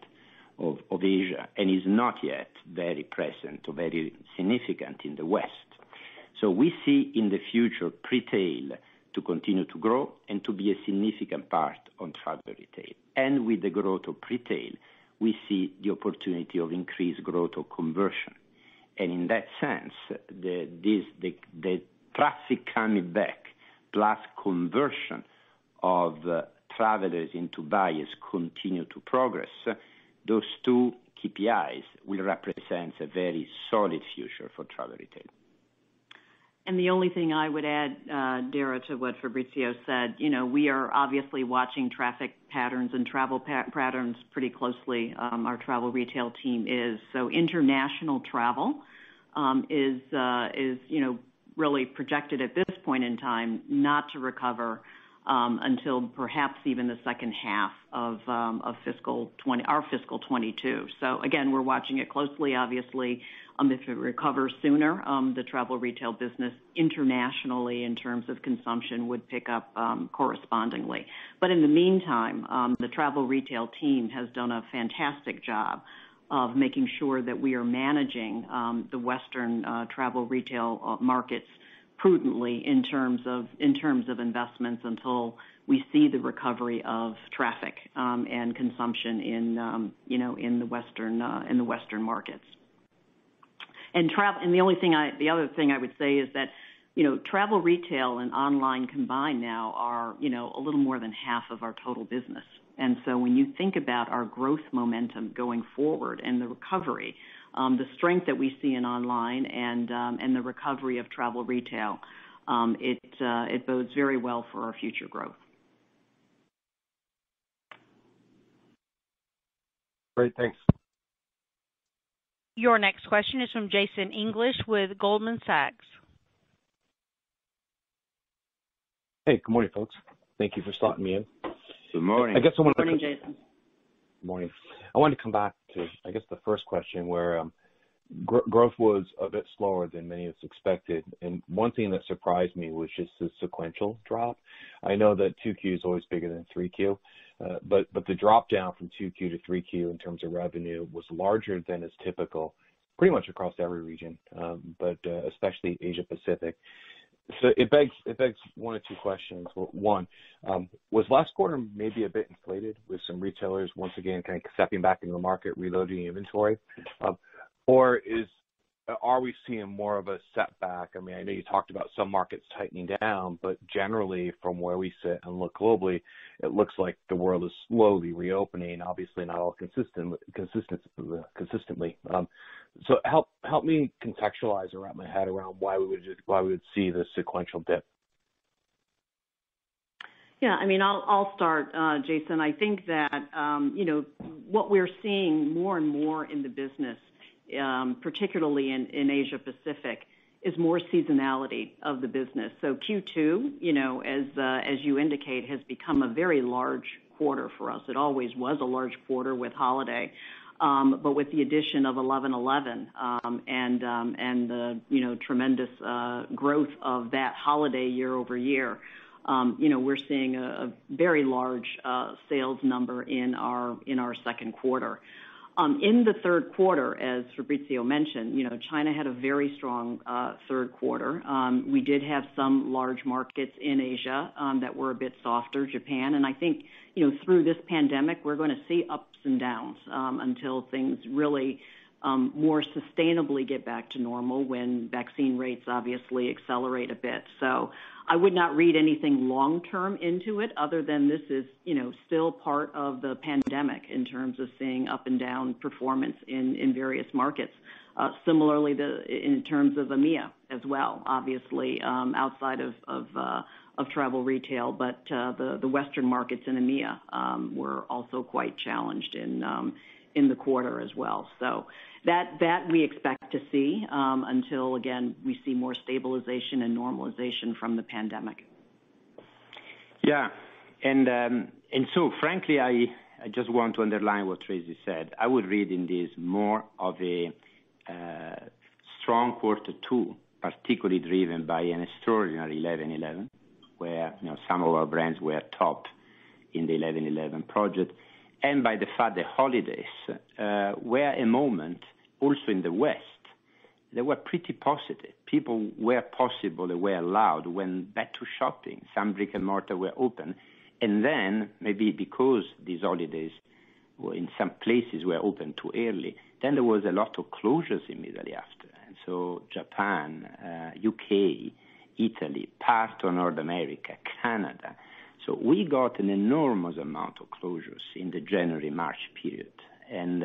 of Asia, and is not yet very present or very significant in the West. So we see in the future pre-tail to continue to grow and to be a significant part on travel retail. And with the growth of pre-tail, we see the opportunity of increased growth of conversion. And in that sense, the traffic coming back plus conversion of travelers into buyers continue to progress. Those two KPIs will represent a very solid future for travel retail. And the only thing I would add, Dara, to what Fabrizio said, we are obviously watching traffic patterns and travel patterns pretty closely. Our travel retail team is. So international travel is really projected at this point in time not to recover until perhaps even the second half of our fiscal 22. So again, we're watching it closely. Obviously, if it recovers sooner, the travel retail business internationally in terms of consumption would pick up correspondingly. But in the meantime, the travel retail team has done a fantastic job of making sure that we are managing the Western travel retail markets prudently in terms of investments until we see the recovery of traffic and consumption in the Western markets. And the other thing I would say is that travel retail and online combined now are a little more than half of our total business. And so when you think about our growth momentum going forward and the recovery, the strength that we see in online and the recovery of travel retail, it bodes very well for our future growth. Great, thanks. Your next question is from Jason English with Goldman Sachs. Hey, good morning, folks. Thank you for slotting me in. Good morning. Good morning, Jason. Good morning. I wanted to come back to, the first question where growth was a bit slower than many of us expected. And one thing that surprised me was just the sequential drop. I know that 2Q is always bigger than 3Q, but the drop down from 2Q to 3Q in terms of revenue was larger than is typical pretty much across every region, but especially Asia Pacific. So it begs one or two questions. Well, one, was last quarter maybe a bit inflated with some retailers once again kind of stepping back into the market, reloading inventory? Or are we seeing more of a setback? I mean, I know you talked about some markets tightening down, but generally from where we sit and look globally, it looks like the world is slowly reopening, obviously not all consistently. So help me contextualize or wrap my head around why we would see the sequential dip. Yeah, I mean, I'll start, Jason. I think that what we're seeing more and more in the business, particularly in Asia Pacific, is more seasonality of the business. So Q2, as you indicate, has become a very large quarter for us. It always was a large quarter with holiday, but with the addition of 11/11 and the tremendous growth of that holiday year over year, we're seeing a very large sales number in our second quarter. In the third quarter, as Fabrizio mentioned, China had a very strong third quarter. We did have some large markets in Asia that were a bit softer, Japan, and I think through this pandemic we're going to see ups and downs until things really more sustainably get back to normal when vaccine rates obviously accelerate a bit. So I would not read anything long-term into it other than this is, still part of the pandemic in terms of seeing up and down performance in various markets. Similarly, in terms of EMEA as well, obviously outside of travel retail, but the Western markets in EMEA were also quite challenged in the quarter as well. So that we expect to see until, again, we see more stabilization and normalization from the pandemic. Yeah, and so frankly, I just want to underline what Tracy said. I would read in this more of a strong quarter two, particularly driven by an extraordinary 11/11, where some of our brands were top in the 11/11 project, and by the fact that holidays were a moment also in the West. They were pretty positive. People were possible, they were allowed, went back to shopping. Some brick and mortar were open. And then maybe because these holidays were in some places were open too early, then there was a lot of closures immediately after. And so Japan, UK, Italy, part of North America, Canada. So we got an enormous amount of closures in the January-March period, and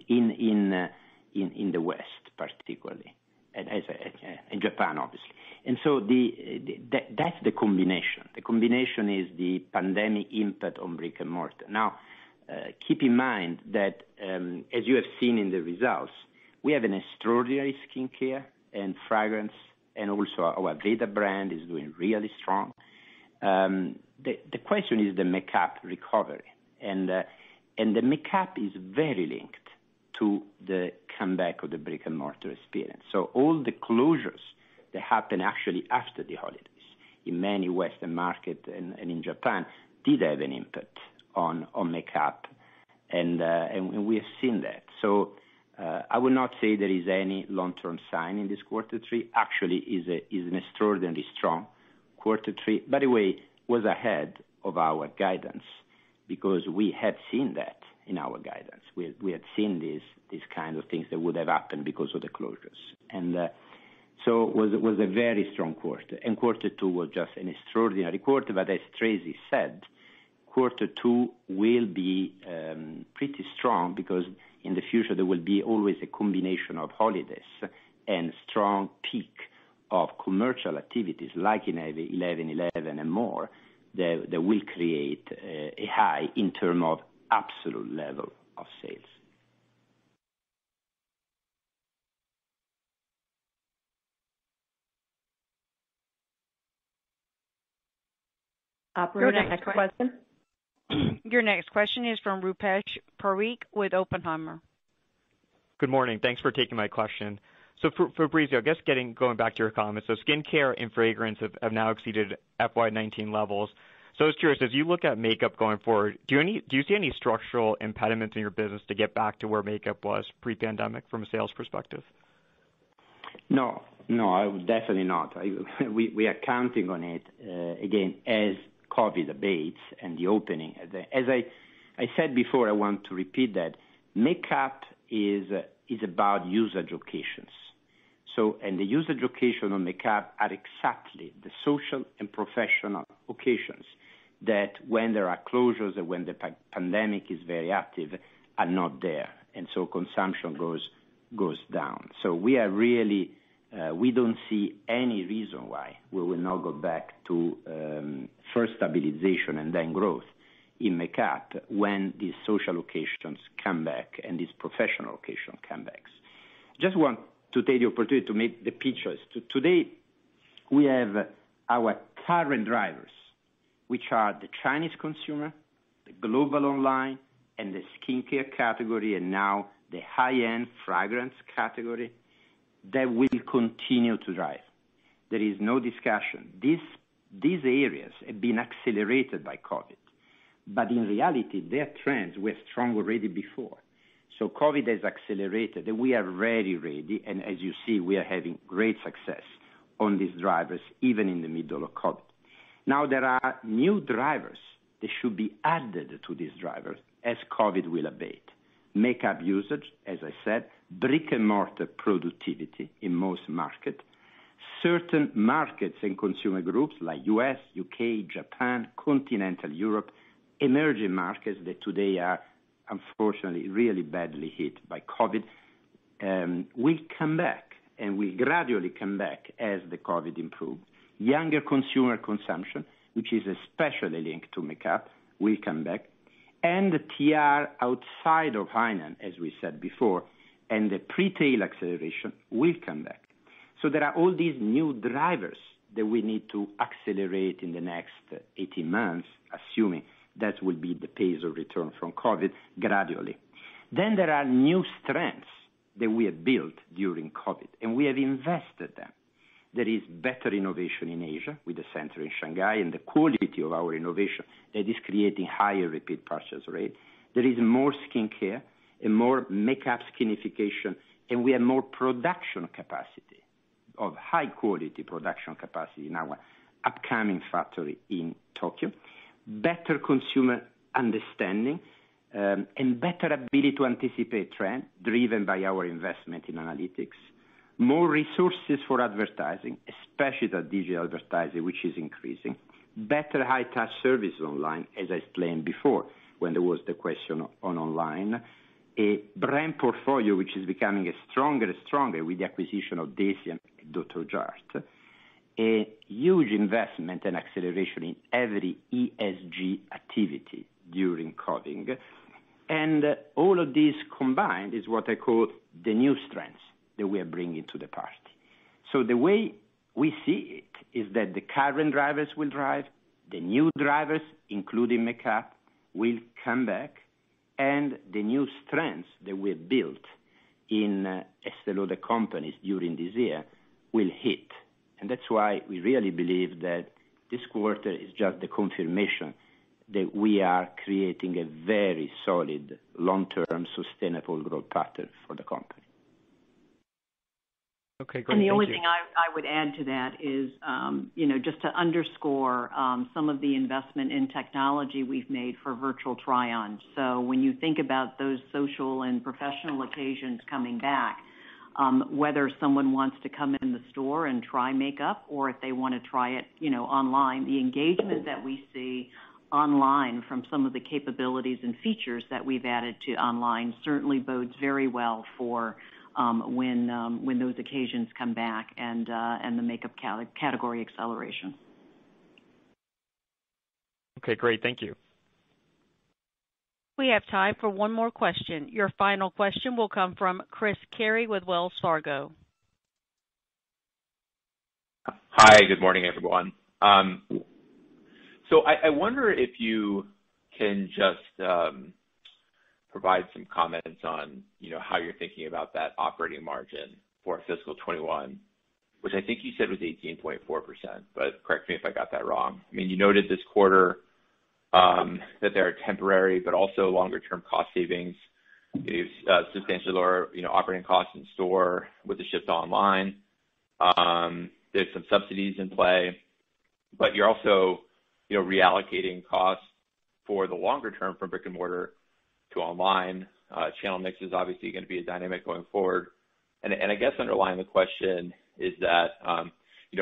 in the West particularly, and in Japan obviously. And so that's the combination. The combination is the pandemic impact on brick and mortar. Now, keep in mind that as you have seen in the results, we have an extraordinary skincare and fragrance, and also our Veda brand is doing really strong. The question is the makeup recovery, and the makeup is very linked to the comeback of the brick and mortar experience. So all the closures that happen actually after the holidays in many Western markets and in Japan did have an impact on makeup, and we have seen that. So I would not say there is any long-term sign in this quarter three. Actually, is an extraordinarily strong quarter three. By the way, was ahead of our guidance because we had seen that in our guidance. We had seen these kind of things that would have happened because of the closures, and so it was a very strong quarter. And quarter two was just an extraordinary quarter. But as Tracy said, quarter two will be pretty strong because in the future there will be always a combination of holidays and strong peak of commercial activities like in 11/11 and more that will create a high in terms of absolute level of sales. Operator, next question. Your next question is from Rupesh Parikh with Oppenheimer. Good morning. Thanks for taking my question. So for Fabrizio, I guess going back to your comments, so skincare and fragrance have now exceeded FY19 levels. So I was curious, as you look at makeup going forward, do you see any structural impediments in your business to get back to where makeup was pre-pandemic from a sales perspective? No, I would definitely not. We are counting on it again as COVID abates and the opening. As I said before, I want to repeat that makeup is about usage occasions. So, and the usage occasion of makeup are exactly the social and professional occasions that when there are closures and when the pandemic is very active are not there. And so consumption goes down. So we are really, we don't see any reason why we will not go back to first stabilization and then growth in makeup when these social occasions come back and these professional occasion comebacks. Just want to take the opportunity to make the pictures. Today, we have our current drivers, which are the Chinese consumer, the global online, and the skincare category, and now the high-end fragrance category that will continue to drive. There is no discussion. These areas have been accelerated by COVID, but in reality, their trends were strong already before. So COVID has accelerated, and we are very ready, and as you see, we are having great success on these drivers, even in the middle of COVID. Now, there are new drivers that should be added to these drivers as COVID will abate. Makeup usage, as I said, brick-and-mortar productivity in most markets. Certain markets and consumer groups like US, UK, Japan, continental Europe, emerging markets that today are unfortunately really badly hit by COVID, will come back and will gradually come back as the COVID improves. Younger consumer consumption, which is especially linked to makeup, will come back. And the TR outside of Hainan, as we said before, and the pre-tail acceleration will come back. So there are all these new drivers that we need to accelerate in the next 18 months, assuming that will be the pace of return from COVID gradually. Then there are new strengths that we have built during COVID, and we have invested them. There is better innovation in Asia with the center in Shanghai and the quality of our innovation that is creating higher repeat purchase rate. There is more skincare and more makeup skinification, and we have more production capacity, of high quality production capacity in our upcoming factory in Tokyo. Better consumer understanding and better ability to anticipate trend driven by our investment in analytics. More resources for advertising, especially the digital advertising, which is increasing. Better high-touch service online, as I explained before, when there was the question on online. A brand portfolio, which is becoming stronger and stronger with the acquisition of Deciem and Dr. Jart. A huge investment and acceleration in every ESG activity during COVID. And all of these combined is what I call the new strengths that we are bringing to the party. So the way we see it is that the current drivers will drive, the new drivers, including makeup, will come back, and the new strengths that we have built in Estee Lauder companies during this year will hit. And that's why we really believe that this quarter is just the confirmation that we are creating a very solid, long-term, sustainable growth pattern for the company. Okay, great. And the only Thank you. thing I would add to that is, just to underscore some of the investment in technology we've made for virtual try-on. So when you think about those social and professional occasions coming back, whether someone wants to come in the store and try makeup or if they want to try it, online, the engagement that we see online from some of the capabilities and features that we've added to online certainly bodes very well for when those occasions come back and the makeup category acceleration. Okay, great. Thank you. We have time for one more question. Your final question will come from Chris Carey with Wells Fargo. Hi, good morning, everyone. So I wonder if you can just provide some comments on, how you're thinking about that operating margin for fiscal 21, which I think you said was 18.4%, but correct me if I got that wrong. I mean, you noted this quarter that there are temporary but also longer-term cost savings. Substantially lower, operating costs in store with the shift online. There's some subsidies in play, but you're also, reallocating costs for the longer term from brick and mortar to online. Channel mix is obviously going to be a dynamic going forward. And I guess underlying the question is that,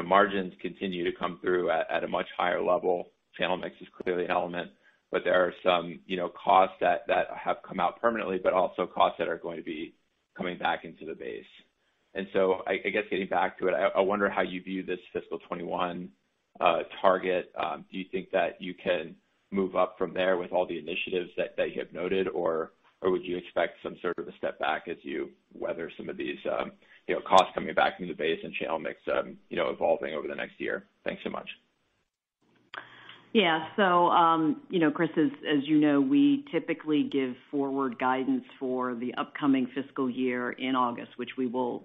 margins continue to come through at a much higher level. Channel mix is clearly an element, but there are some, costs that have come out permanently, but also costs that are going to be coming back into the base. And so I guess getting back to it, I wonder how you view this fiscal 21 target. Do you think that you can move up from there with all the initiatives that you have noted, or would you expect some sort of a step back as you weather some of these, costs coming back into the base and channel mix, evolving over the next year? Thanks so much. Yeah. So, Chris, as you know, we typically give forward guidance for the upcoming fiscal year in August, which we will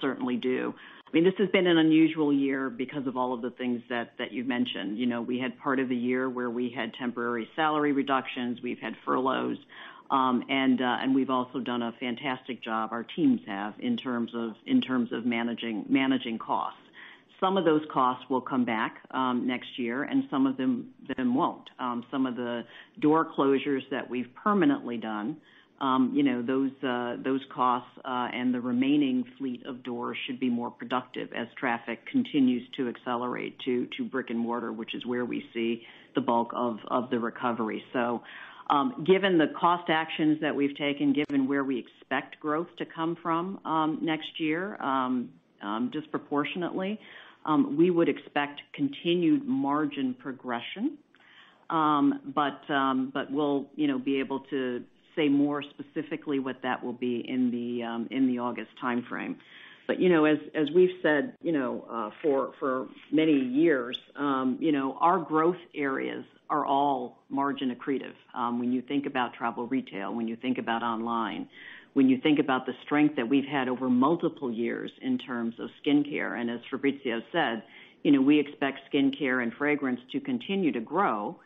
certainly do. I mean, this has been an unusual year because of all of the things that you've mentioned. We had part of the year where we had temporary salary reductions, we've had furloughs, and we've also done a fantastic job. Our teams have in terms of managing costs. Some of those costs will come back next year, and some of them won't. Some of the door closures that we've permanently done those costs and the remaining fleet of doors should be more productive as traffic continues to accelerate to brick and mortar, which is where we see the bulk of the recovery. So given the cost actions that we've taken, given where we expect growth to come from next year disproportionately, we would expect continued margin progression. But we'll be able to say more specifically what that will be in the August timeframe. But as we've said, for many years, our growth areas are all margin accretive. When you think about travel retail, when you think about online, when you think about the strength that we've had over multiple years in terms of skincare, and as Fabrizio said, we expect skincare and fragrance to continue to grow.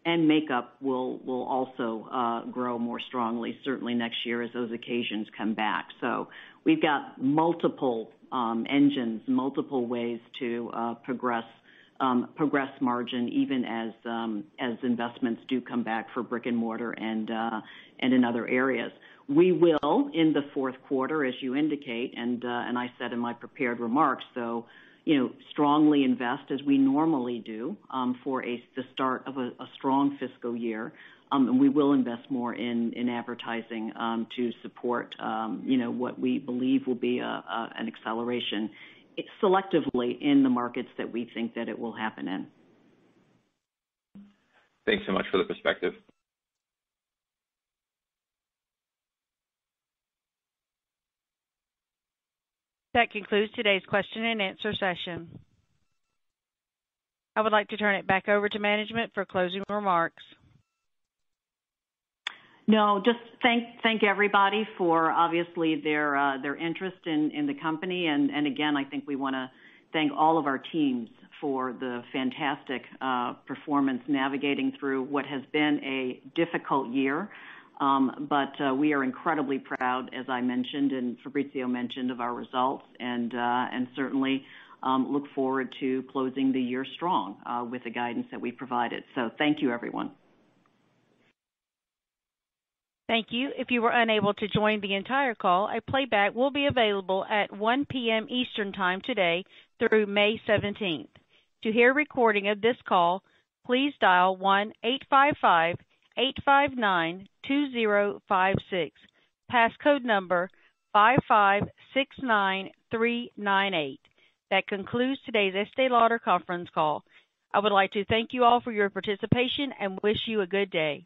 And makeup will also grow more strongly, certainly next year as those occasions come back. So we've got multiple engines, multiple ways to progress margin, even as investments do come back for brick and mortar and in other areas. We will in the fourth quarter, as you indicate, and I said in my prepared remarks, though. Strongly invest as we normally do for the start of a strong fiscal year. And we will invest more in advertising to support, what we believe will be an acceleration selectively in the markets that we think that it will happen in. Thanks so much for the perspective. That concludes today's question and answer session. I would like to turn it back over to management for closing remarks. No, just thank everybody for obviously their interest in the company. And again, I think we want to thank all of our teams for the fantastic performance navigating through what has been a difficult year. But we are incredibly proud, as I mentioned and Fabrizio mentioned, of our results, and certainly look forward to closing the year strong with the guidance that we provided. So thank you, everyone. Thank you. If you were unable to join the entire call, a playback will be available at 1 p.m. Eastern Time today through May 17th. To hear a recording of this call, please dial 1-855-859-2056. Passcode number 5569398. That concludes today's Estee Lauder conference call. I would like to thank you all for your participation and wish you a good day.